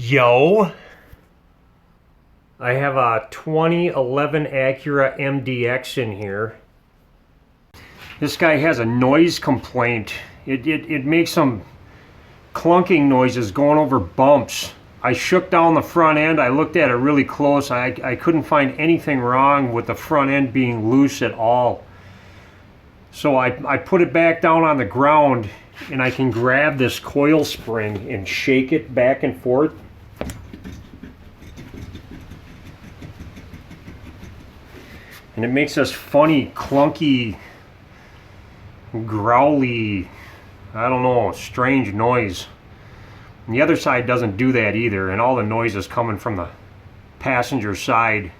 Yo, I have a 2011 Acura MDX in here. This guy has a noise complaint. It makes some clunking noises going over bumps. I shook down the front end. I looked at it really close. I couldn't find anything wrong with the front end being loose at all. So I put it back down on the ground, and I can grab this coil spring and shake it back and forth. And it makes this funny, clunky, growly, I don't know, strange noise. And the other side doesn't do that either, and all the noise is coming from the passenger side.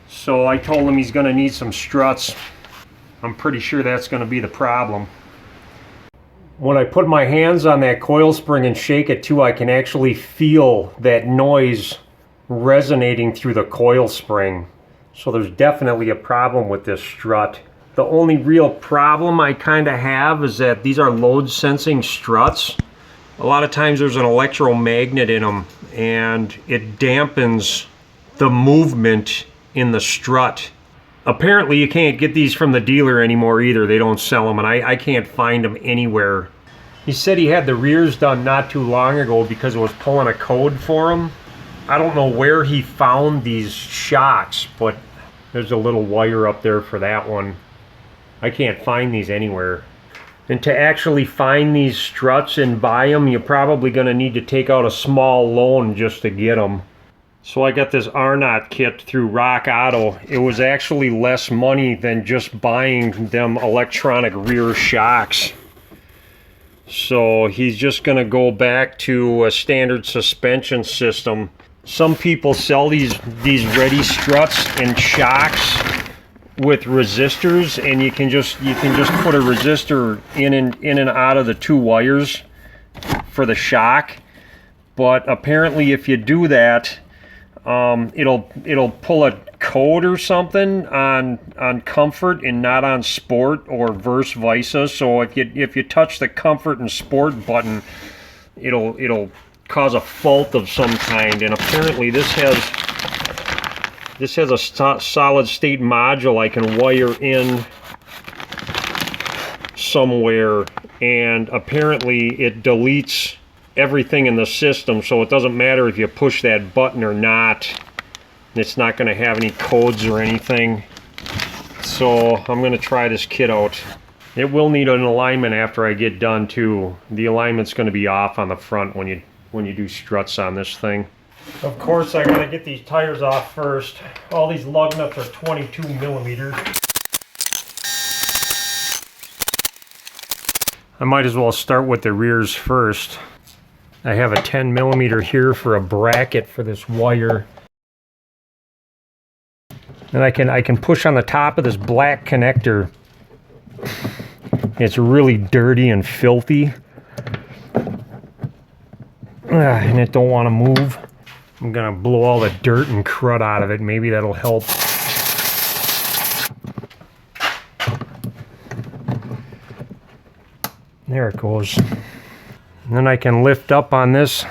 So I told him he's going to need some struts. I'm pretty sure that's going to be the problem. When I put my hands on that coil spring and shake it too, I can actually feel that noise resonating through the coil spring. So there's definitely a problem with this strut. The only real problem I kind of have is that these are load sensing struts. A lot of times there's an electromagnet in them and it dampens the movement in the strut. Apparently you can't get these from the dealer anymore either. They don't sell them, and I can't find them anywhere. He said he had the rears done not too long ago because it was pulling a code for him. I don't know where he found these shocks, but there's a little wire up there for that one. I can't find these anywhere. And to actually find these struts and buy them, you're probably going to need to take out a small loan just to get them. So I got this Arnott kit through Rock Auto. It was actually less money than just buying them electronic rear shocks. So he's just going to go back to a standard suspension system. Some people sell these ready struts and shocks with resistors, and you can just put a resistor in and out of the two wires for the shock. But apparently if you do that, it'll pull a code or something on comfort and not on sport, or vice versa. So if you touch the comfort and sport button, it'll cause a fault of some kind. And apparently this has a solid state module I can wire in somewhere, and apparently it deletes everything in the system, so it doesn't matter if you push that button or not. It's not going to have any codes or anything. So I'm going to try this kit out. It will need an alignment after I get done too. The alignment's going to be off on the front when you do struts on this thing. Of course I got to get these tires off first. All these lug nuts are 22 millimeters. I might as well start with the rears first. I have a 10 millimeter here for a bracket for this wire. And I can push on the top of this black connector. It's really dirty and filthy. And it don't want to move. I'm gonna blow all the dirt and crud out of it. Maybe that'll help. There it goes. And then I can lift up on this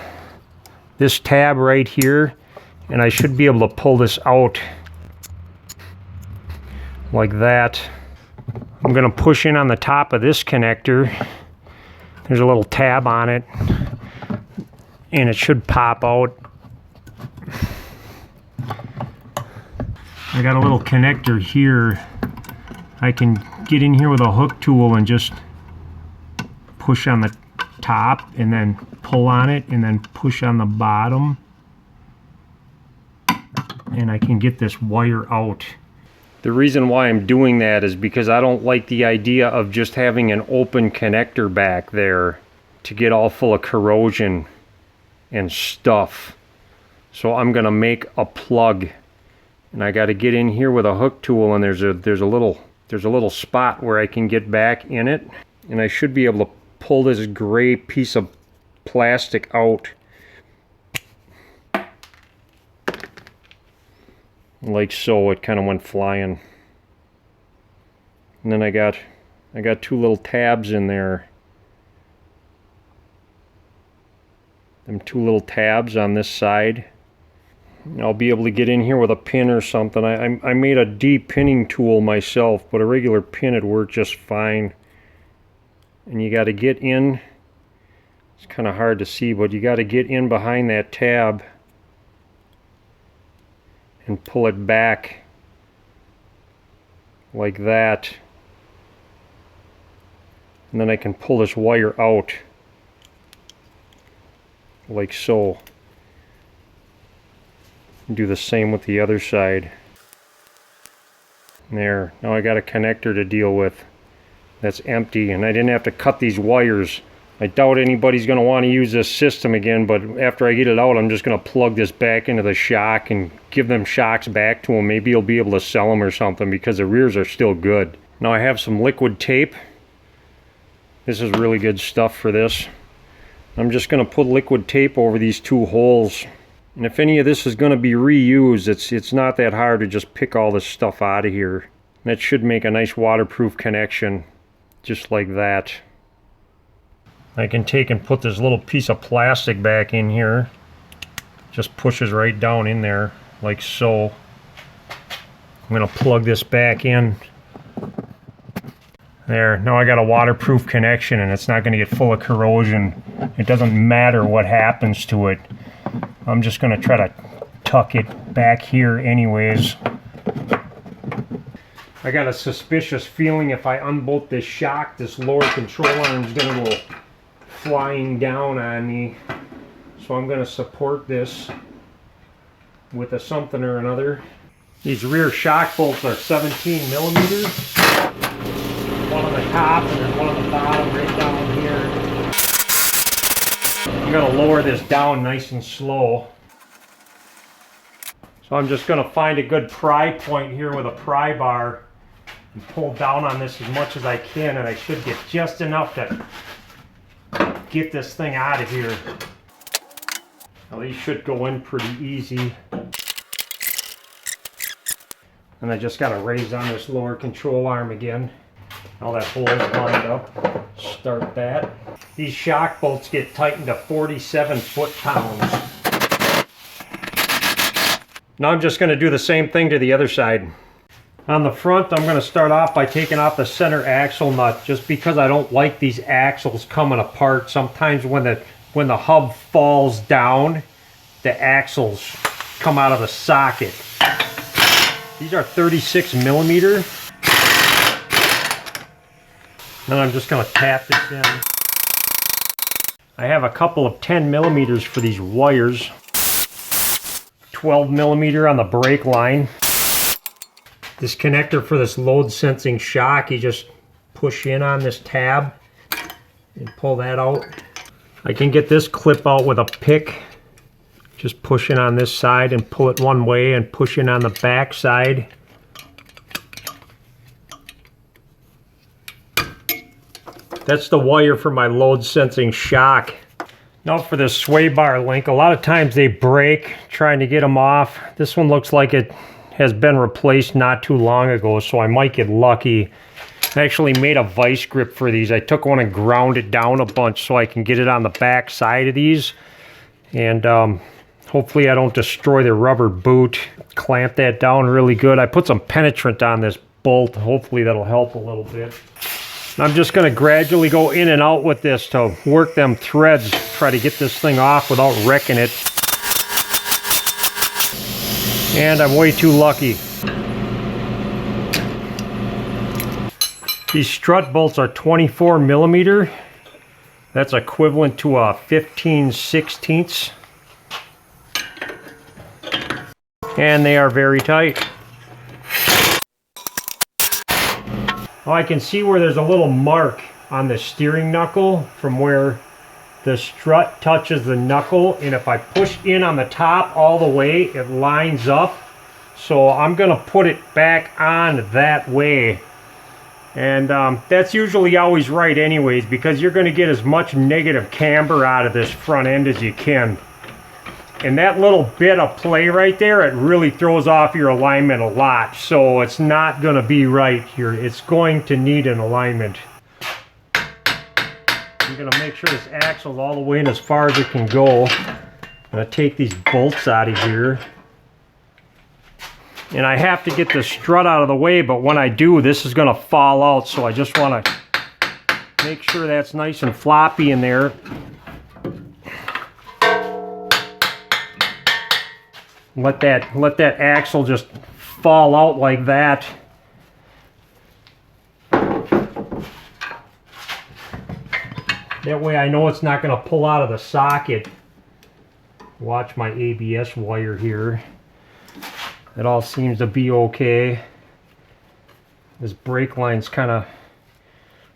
tab right here, and I should be able to pull this out like that. I'm going to push in on the top of this connector. There's a little tab on it, and it should pop out. I got a little connector here. I can get in here with a hook tool and just push on the top and then pull on it and then push on the bottom, and I can get this wire out. The reason why I'm doing that is because I don't like the idea of just having an open connector back there to get all full of corrosion and stuff. So I'm gonna make a plug, and I got to get in here with a hook tool, and there's a little spot where I can get back in it, and I should be able to pull this gray piece of plastic out like so. It kind of went flying. And then I got two little tabs in there them two little tabs on this side. I'll be able to get in here with a pin or something. I made a de-pinning tool myself, but a regular pin would work just fine. And you got to get in, it's kind of hard to see, but you got to get in behind that tab and pull it back like that. And then I can pull this wire out like so. Do the same with the other side. There, now I got a connector to deal with that's empty, and I didn't have to cut these wires. I doubt anybody's going to want to use this system again, but after I get it out, I'm just going to plug this back into the shock and give them shocks back to them. Maybe you'll be able to sell them or something, because the rears are still good. Now I have some liquid tape. This is really good stuff for this. I'm just going to put liquid tape over these two holes. And if any of this is going to be reused, it's not that hard to just pick all this stuff out of here. That should make a nice waterproof connection, just like that. I can take and put this little piece of plastic back in here. Just pushes right down in there, like so. I'm going to plug this back in. There, now I got a waterproof connection, and it's not going to get full of corrosion. It doesn't matter what happens to it. I'm just going to try to tuck it back here anyways. I got a suspicious feeling if I unbolt this shock, this lower control arm is going to go flying down on me. So I'm going to support this with a something or another. These rear shock bolts are 17 millimeters. One on the top and then one on the bottom right down here. I'm going to lower this down nice and slow. So I'm just going to find a good pry point here with a pry bar and pull down on this as much as I can, and I should get just enough to get this thing out of here. Now these should go in pretty easy. And I just got to raise on this lower control arm again. Now that hole is lined up. Start that. These shock bolts get tightened to 47 foot-pounds. Now I'm just going to do the same thing to the other side. On the front, I'm going to start off by taking off the center axle nut, just because I don't like these axles coming apart. Sometimes when the hub falls down, the axles come out of the socket. These are 36 millimeter. Then I'm just going to tap this in. I have a couple of 10 millimeters for these wires. 12 millimeter on the brake line. This connector for this load sensing shock, you just push in on this tab and pull that out. I can get this clip out with a pick. Just push in on this side and pull it one way and push in on the back side. That's the wire for my load sensing shock. Now for this sway bar link, a lot of times they break trying to get them off. This one looks like it has been replaced not too long ago, so I might get lucky. I actually made a vice grip for these. I took one and ground it down a bunch so I can get it on the back side of these. And hopefully I don't destroy the rubber boot. Clamp that down really good. I put some penetrant on this bolt. Hopefully that'll help a little bit. I'm just going to gradually go in and out with this to work them threads, try to get this thing off without wrecking it. And I'm way too lucky. These strut bolts are 24 millimeter. That's equivalent to a 15/16. And they are very tight. Oh, I can see where there's a little mark on the steering knuckle from where the strut touches the knuckle, and if I push in on the top all the way, it lines up. So I'm going to put it back on that way. And that's usually always right anyways, because you're going to get as much negative camber out of this front end as you can. And that little bit of play right there, it really throws off your alignment a lot. So it's not going to be right here. It's going to need an alignment. You going to make sure this axle's all the way in as far as it can go. I'm going to take these bolts out of here. And I have to get the strut out of the way, but when I do, this is going to fall out, so I just want to make sure that's nice and floppy in there. Let that axle just fall out like that. That way I know it's not going to pull out of the socket. Watch my ABS wire here. It all seems to be okay. This brake line's kind of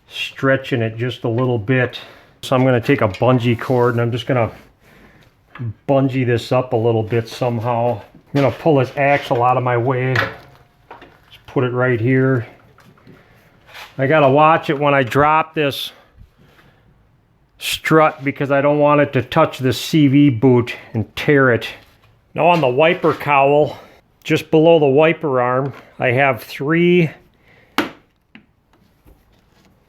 stretching it just a little bit. So I'm going to take a bungee cord and I'm just going to bungee this up a little bit somehow. I'm going to pull this axle out of my way. Just put it right here. I got to watch it when I drop this strut because I don't want it to touch this CV boot and tear it. Now on the wiper cowl, just below the wiper arm, I have 3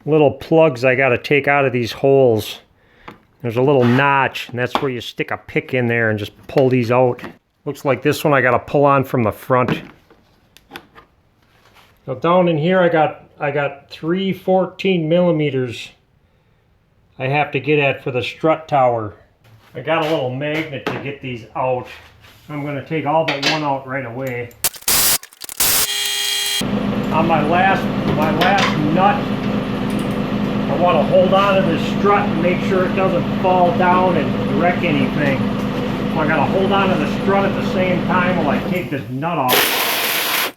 little plugs I got to take out of these holes. There's a little notch, and that's where you stick a pick in there and just pull these out. Looks like this one I got to pull on from the front. Now down in here I got 3 14 millimeters I have to get at for the strut tower. I got a little magnet to get these out. I'm going to take all but one out right away. On my last nut, I want to hold on to this strut and make sure it doesn't fall down and wreck anything. So I got to hold on to the strut at the same time while I take this nut off.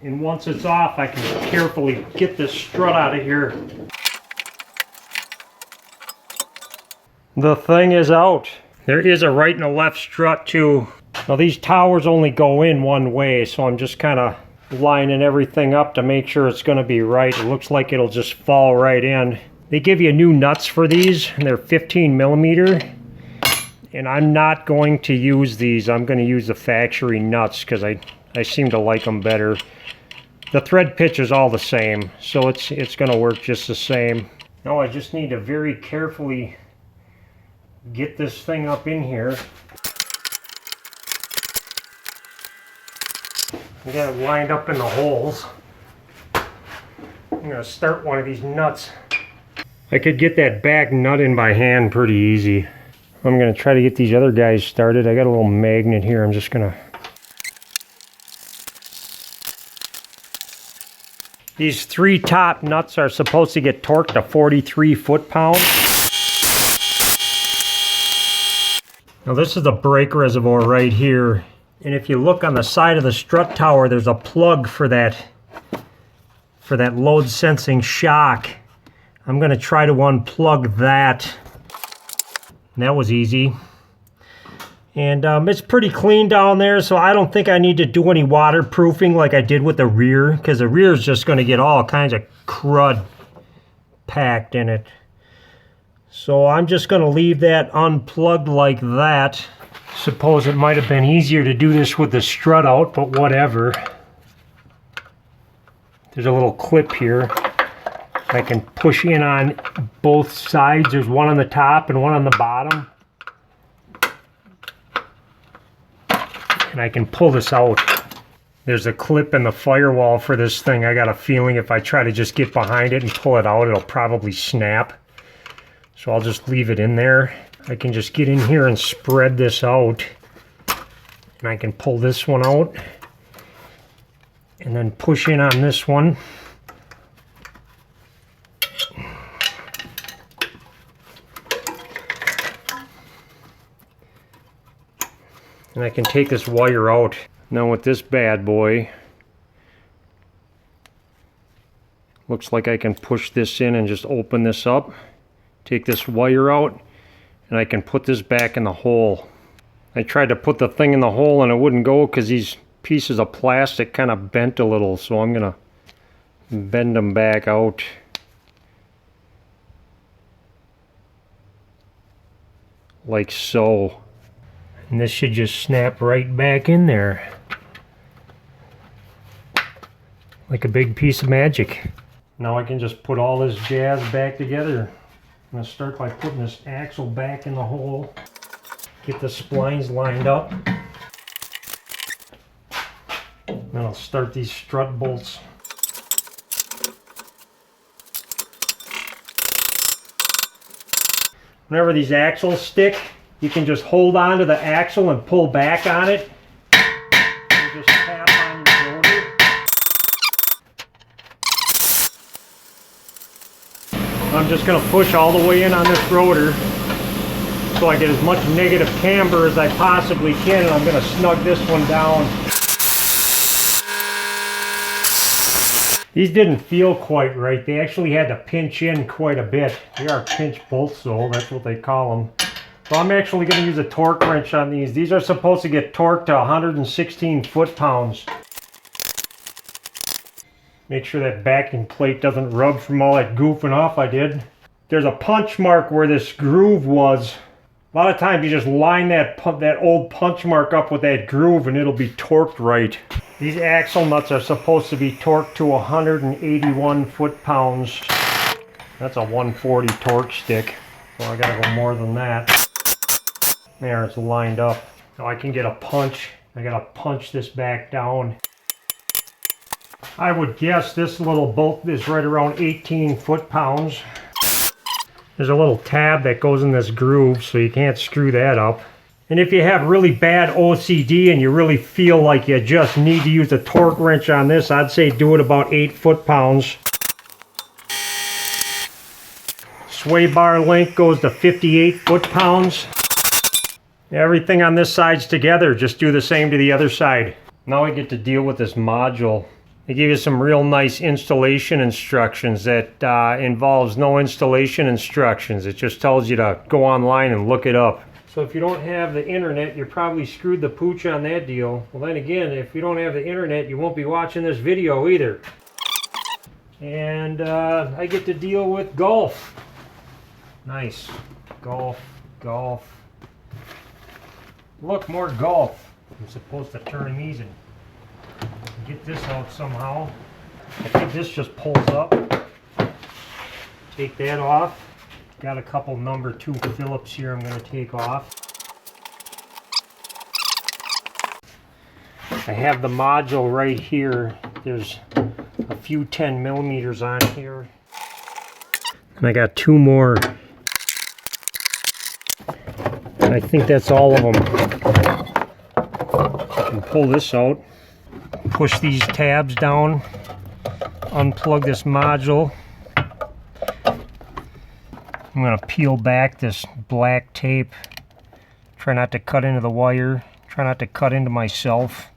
And once it's off, I can carefully get this strut out of here. The thing is out. There is a right and a left strut too. Now these towers only go in one way, so I'm just kind of lining everything up to make sure it's going to be right. It looks like it'll just fall right in. They give you new nuts for these, and they're 15 millimeter. And I'm not going to use these. I'm going to use the factory nuts because I seem to like them better. The thread pitch is all the same, so it's going to work just the same. Now I just need to very carefully get this thing up in here. I got it lined up in the holes. I'm going to start one of these nuts. I could get that back nut in by hand pretty easy. I'm going to try to get these other guys started. I got a little magnet here. I'm just going to... These 3 top nuts are supposed to get torqued to 43 foot-pounds. Now this is the brake reservoir right here. And if you look on the side of the strut tower, there's a plug for that load sensing shock. I'm going to try to unplug that. And that was easy. And it's pretty clean down there, so I don't think I need to do any waterproofing like I did with the rear, because the rear is just going to get all kinds of crud packed in it. So I'm just going to leave that unplugged like that. Suppose it might have been easier to do this with the strut out, but whatever. There's a little clip here. I can push in on both sides. There's one on the top and one on the bottom. And I can pull this out. There's a clip in the firewall for this thing. I got a feeling if I try to just get behind it and pull it out, it'll probably snap. So I'll just leave it in there. I can just get in here and spread this out. And I can pull this one out. And then push in on this one. And I can take this wire out. Now with this bad boy, looks like I can push this in and just open this up. Take this wire out, and I can put this back in the hole. I tried to put the thing in the hole and it wouldn't go because these pieces of plastic kind of bent a little, so I'm gonna bend them back out. Like so. And this should just snap right back in there. Like a big piece of magic. Now I can just put all this jazz back together. going to start by putting this axle back in the hole. Get the splines lined up. Then I'll start these strut bolts. Whenever these axles stick, you can just hold on to the axle and pull back on it. And just tap on your rotor. I'm just going to push all the way in on this rotor so I get as much negative camber as I possibly can, and I'm going to snug this one down. These didn't feel quite right. They actually had to pinch in quite a bit. They are pinch bolts though, that's what they call them. So I'm actually going to use a torque wrench on these. These are supposed to get torqued to 116 foot-pounds. Make sure that backing plate doesn't rub from all that goofing off I did. There's a punch mark where this groove was. A lot of times you just line that old punch mark up with that groove and it'll be torqued right. These axle nuts are supposed to be torqued to 181 foot-pounds. That's a 140 torque stick, so I gotta go more than that. There, it's lined up. Now I can get a punch. I gotta punch this back down. I would guess this little bolt is right around 18 foot-pounds. There's a little tab that goes in this groove, so you can't screw that up. And if you have really bad OCD and you really feel like you just need to use a torque wrench on this, I'd say do it about 8 foot-pounds. Sway bar length goes to 58 foot-pounds. Everything on this side's together. Just do the same to the other side. Now we get to deal with this module. They give you some real nice installation instructions that involves no installation instructions. It just tells you to go online and look it up. So if you don't have the internet, you're probably screwed the pooch on that deal. Well then again, if you don't have the internet, you won't be watching this video either. And I get to deal with golf. Nice. Golf, golf. Look, more golf. I'm supposed to turn these and get this out somehow. I think this just pulls up. Take that off. Got a couple number 2 Phillips here I'm going to take off. I have the module right here. There's a few 10 millimeters on here. And I got 2 more. I think that's all of them. I can pull this out. Push these tabs down. Unplug this module. I'm going to peel back this black tape. Try not to cut into the wire. Try not to cut into myself.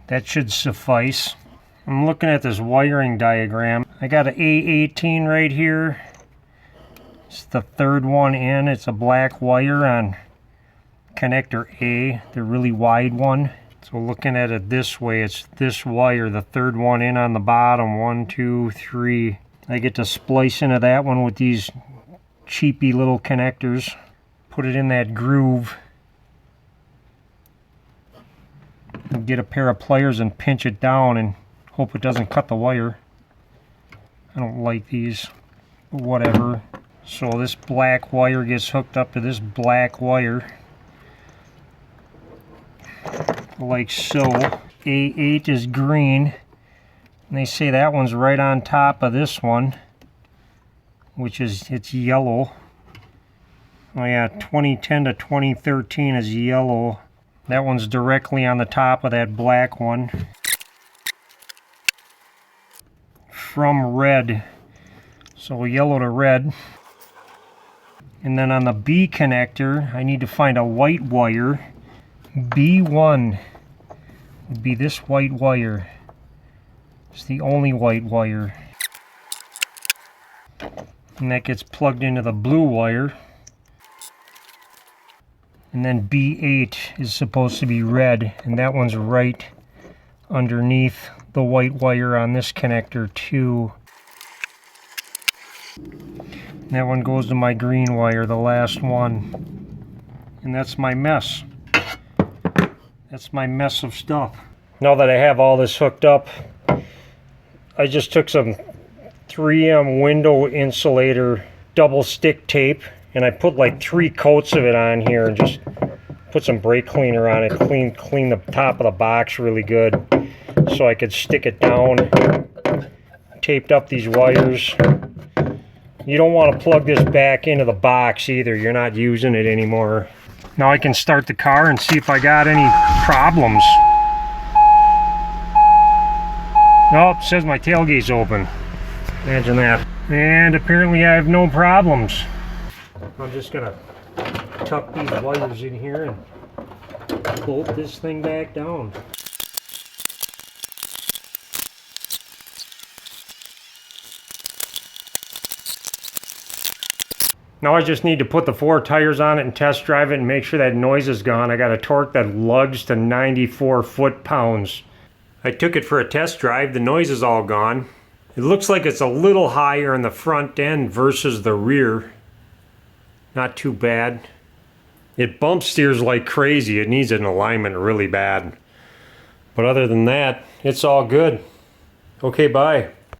That should suffice. I'm looking at this wiring diagram. I got an A18 right here. It's the 3rd one in. It's a black wire on connector A, the really wide one. So looking at it this way, it's this wire, the 3rd one in on the bottom. 1, 2, 3. I get to splice into that one with these cheapy little connectors. Put it in that groove. And get a pair of pliers and pinch it down and hope it doesn't cut the wire. I don't like these. Whatever. So this black wire gets hooked up to this black wire. Like so. A8 is green. And they say that one's right on top of this one, which is, it's yellow. Oh yeah, 2010 to 2013 is yellow. That one's directly on the top of that black one. From red. So yellow to red. And then on the B connector, I need to find a white wire. B1 would be this white wire. It's the only white wire. And that gets plugged into the blue wire. And then B8 is supposed to be red, and that one's right underneath the white wire on this connector too. And that one goes to my green wire, the last one. And that's my mess. That's my mess of stuff. Now that I have all this hooked up, I just took some 3M window insulator double stick tape, and I put like 3 coats of it on here and just put some brake cleaner on it, clean the top of the box really good so I could stick it down. Taped up these wires. You don't want to plug this back into the box either. You're not using it anymore. Now I can start the car and see if I got any problems. Oh, it says my tailgate's open. Imagine that. And apparently I have no problems. I'm just gonna tuck these wires in here and bolt this thing back down. Now I just need to put the 4 tires on it and test drive it and make sure that noise is gone. I got a torque that lugs to 94 foot-pounds. I took it for a test drive. The noise is all gone. It looks like it's a little higher in the front end versus the rear. Not too bad. It bump steers like crazy. It needs an alignment really bad. But other than that, it's all good. Okay, bye.